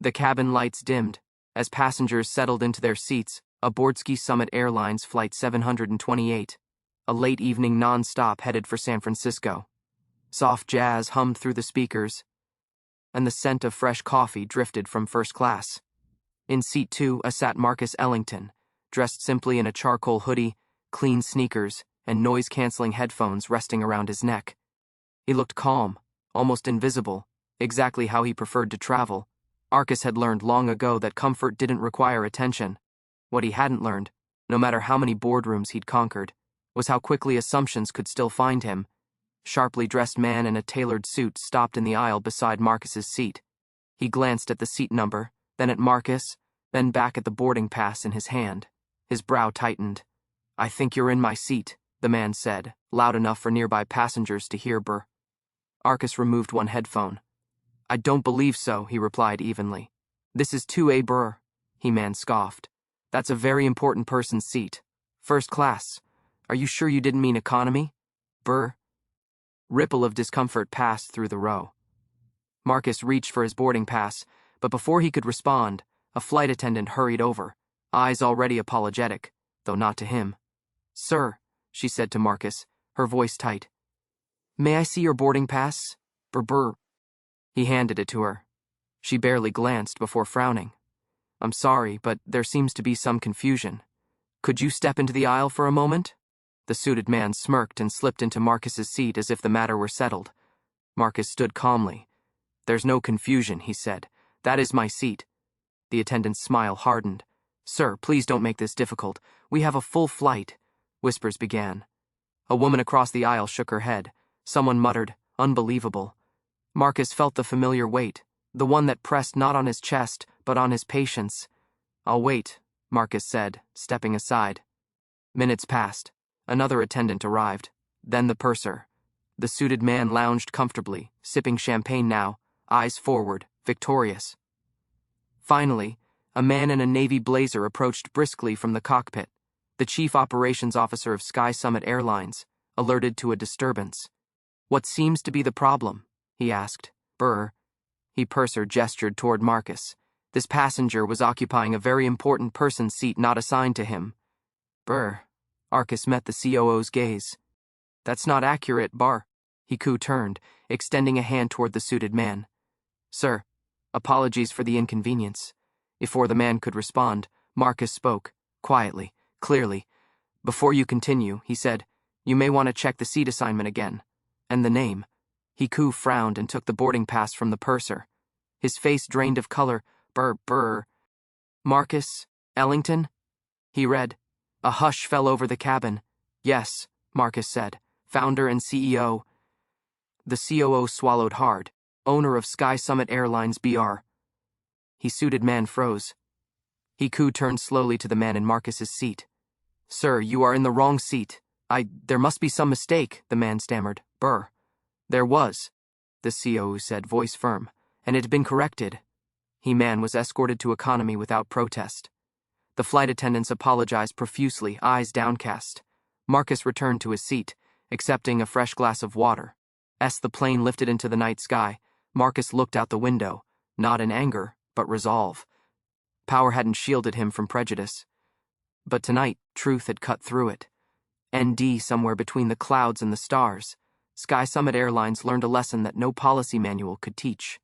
The cabin lights dimmed. As passengers settled into their seats aboard SkySummit Airlines Flight 728, a late evening non-stop headed for San Francisco. Soft jazz hummed through the speakers, and the scent of fresh coffee drifted from first class. In seat 2 sat Marcus Ellington, dressed simply in a charcoal hoodie, clean sneakers, and noise-canceling headphones resting around his neck. He looked calm, almost invisible, exactly how he preferred to travel. Arcus had learned long ago that comfort didn't require attention. What he hadn't learned, no matter how many boardrooms he'd conquered, was how quickly assumptions could still find him. Sharply dressed man in a tailored suit stopped in the aisle beside Marcus's seat. He glanced at the seat number, then at Marcus, then back at the boarding pass in his hand. His brow tightened. "I think you're in my seat," the man said, loud enough for nearby passengers to hear. Brr. Arcus removed one headphone. "I don't believe so," he replied evenly. "This is 2A Brr," he man scoffed. "That's a very important person's seat. First class. Are you sure you didn't mean economy? Brr." Ripple of discomfort passed through the row. Marcus reached for his boarding pass, but before he could respond, a flight attendant hurried over, eyes already apologetic, though not to him. "Sir," she said to Marcus, her voice tight. "May I see your boarding pass?" Brr. He handed it to her. She barely glanced before frowning. "I'm sorry, but there seems to be some confusion. Could you step into the aisle for a moment?" The suited man smirked and slipped into Marcus's seat as if the matter were settled. Marcus stood calmly. "There's no confusion," he said. "That is my seat." The attendant's smile hardened. "Sir, please don't make this difficult. We have a full flight," whispers began. A woman across the aisle shook her head. Someone muttered, "Unbelievable." Marcus felt the familiar weight, the one that pressed not on his chest, but on his patience. "I'll wait," Marcus said, stepping aside. Minutes passed. Another attendant arrived, then the purser. The suited man lounged comfortably, sipping champagne now, eyes forward, victorious. Finally, a man in a navy blazer approached briskly from the cockpit, the chief operations officer of SkySummit Airlines, alerted to a disturbance. "What seems to be the problem?" he asked. "Brr." He purser gestured toward Marcus. This passenger was occupying a very important person's seat not assigned to him. "Brr." Arcus met the COO's gaze. "That's not accurate, Bar." Hiku turned, extending a hand toward the suited man. "Sir, apologies for the inconvenience." Before the man could respond, Marcus spoke, quietly, clearly. "Before you continue," he said, "you may want to check the seat assignment again. And the name." Hiku frowned and took the boarding pass from the purser. His face drained of color. Brr. "Marcus Ellington?" He read. A hush fell over the cabin. "Yes," Marcus said, "founder and CEO." The COO swallowed hard. "Owner of SkySummit Airlines BR." He suited man froze. Hiku turned slowly to the man in Marcus's seat. "Sir, you are in the wrong seat. There must be some mistake," the man stammered. "Brr." "There was," the COO said, voice firm, "and it had been corrected." He man was escorted to economy without protest. The flight attendants apologized profusely, eyes downcast. Marcus returned to his seat, accepting a fresh glass of water. As the plane lifted into the night sky, Marcus looked out the window, not in anger, but resolve. Power hadn't shielded him from prejudice. But tonight, truth had cut through it. ND somewhere between the clouds and the stars. SkySummit Airlines learned a lesson that no policy manual could teach.